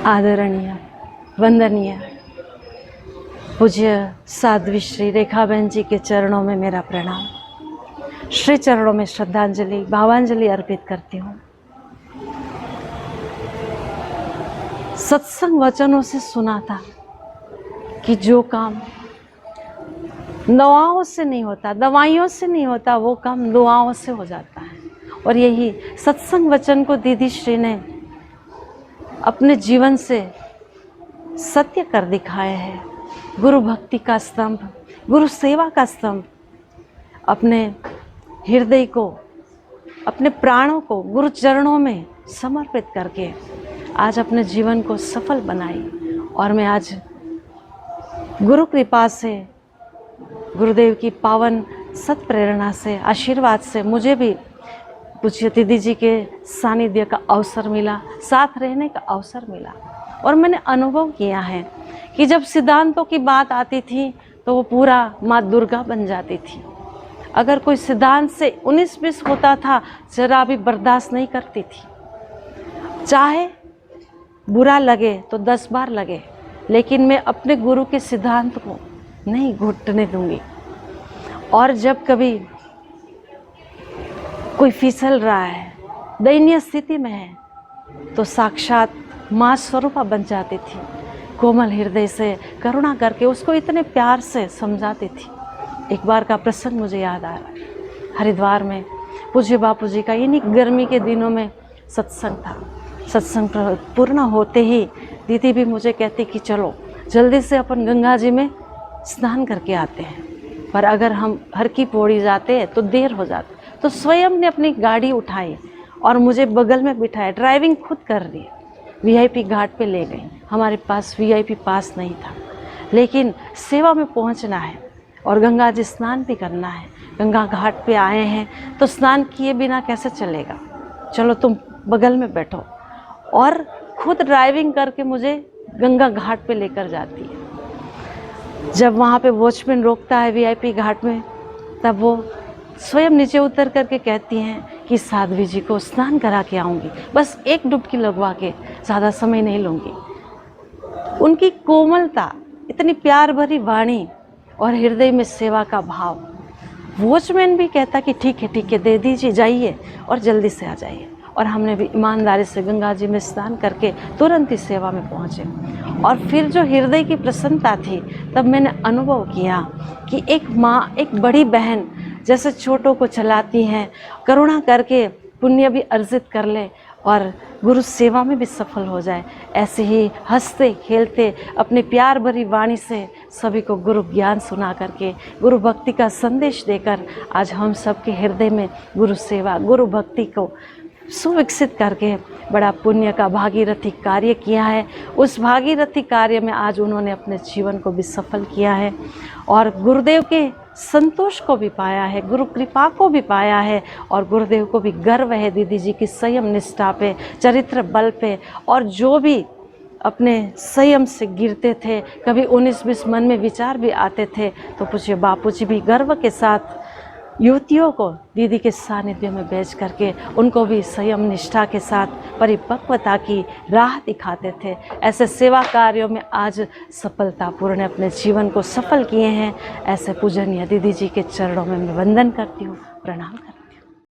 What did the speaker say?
आदरणीय, वंदनीय पूज्य साध्वी श्री रेखा बहन जी के चरणों में मेरा प्रणाम। श्री चरणों में श्रद्धांजलि भावांजलि अर्पित करती हूँ। सत्संग वचनों से सुना था कि जो काम दवाओं से नहीं होता, दवाइयों से नहीं होता, वो काम दुआओं से हो जाता है। और यही सत्संग वचन को दीदी श्री ने अपने जीवन से सत्य कर दिखाया है। गुरु भक्ति का स्तंभ, गुरु सेवा का स्तंभ, अपने हृदय को, अपने प्राणों को गुरु चरणों में समर्पित करके आज अपने जीवन को सफल बनाई। और मैं आज गुरु कृपा से, गुरुदेव की पावन सत प्रेरणा से, आशीर्वाद से मुझे भी पूज्य दीदी जी के सानिध्य का अवसर मिला, साथ रहने का अवसर मिला। और मैंने अनुभव किया है कि जब सिद्धांतों की बात आती थी तो वो पूरा माँ दुर्गा बन जाती थी। अगर कोई सिद्धांत से 19-20 होता था, जरा भी बर्दाश्त नहीं करती थी। चाहे बुरा लगे तो 10 बार लगे, लेकिन मैं अपने गुरु के सिद्धांत को नहीं घुटने दूंगी। और जब कभी कोई फिसल रहा है, दयनीय स्थिति में है, तो साक्षात माँ स्वरूपा बन जाती थी। कोमल हृदय से करुणा करके उसको इतने प्यार से समझाती थी। एक बार का प्रसंग मुझे याद आ रहा है। हरिद्वार में पूज्य बापू जी का इन्हीं गर्मी के दिनों में सत्संग था। सत्संग पूर्ण होते ही दीदी भी मुझे कहती कि चलो जल्दी से अपन गंगा जी में स्नान करके आते हैं। पर अगर हम हर की पौड़ी जाते हैं तो देर हो जाती। तो स्वयं ने अपनी गाड़ी उठाई और मुझे बगल में बिठाया, ड्राइविंग खुद कर रही। वीआईपी घाट पे ले गई। हमारे पास वीआईपी पास नहीं था, लेकिन सेवा में पहुंचना है और गंगा जी स्नान भी करना है। गंगा घाट पे आए हैं तो स्नान किए बिना कैसे चलेगा, चलो तुम बगल में बैठो। और खुद ड्राइविंग करके मुझे गंगा घाट पे लेकर जाती है। जब वहाँ पे वॉचमैन रोकता है वीआईपी घाट में, तब वो स्वयं नीचे उतर करके कहती हैं कि साध्वी जी को स्नान करा के आऊँगी, बस एक डुबकी लगवा के, ज़्यादा समय नहीं लूँगी। उनकी कोमलता, इतनी प्यार भरी वाणी और हृदय में सेवा का भाव। वॉचमैन भी कहता कि ठीक है दे दीजिए, जाइए और जल्दी से आ जाइए। और हमने भी ईमानदारी से गंगा जी में स्नान करके तुरंत ही सेवा में पहुँचे। और फिर जो हृदय की प्रसन्नता थी, तब मैंने अनुभव किया कि एक माँ, एक बड़ी बहन जैसे छोटों को चलाती हैं, करुणा करके पुण्य भी अर्जित कर ले और गुरु सेवा में भी सफल हो जाए। ऐसे ही हंसते खेलते अपने प्यार भरी वाणी से सभी को गुरु ज्ञान सुना करके, गुरु भक्ति का संदेश देकर आज हम सबके हृदय में गुरु सेवा, गुरु भक्ति को सुविकसित करके बड़ा पुण्य का भागीरथी कार्य किया है। उस भागीरथी कार्य में आज उन्होंने अपने जीवन को भी सफल किया है और गुरुदेव के संतोष को भी पाया है, गुरु कृपा को भी पाया है। और गुरुदेव को भी गर्व है दीदी जी की संयम निष्ठा पे, चरित्र बल पे। और जो भी अपने संयम से गिरते थे, कभी 19-20 मन में विचार भी आते थे, तो पूज्य बापू जी भी गर्व के साथ युवतियों को दीदी के सानिध्य में भेज करके उनको भी संयम निष्ठा के साथ परिपक्वता की राह दिखाते थे। ऐसे सेवा कार्यों में आज सफलतापूर्ण अपने जीवन को सफल किए हैं। ऐसे पूजनीय दीदी जी के चरणों में मैं वंदन करती हूँ, प्रणाम करती हूँ।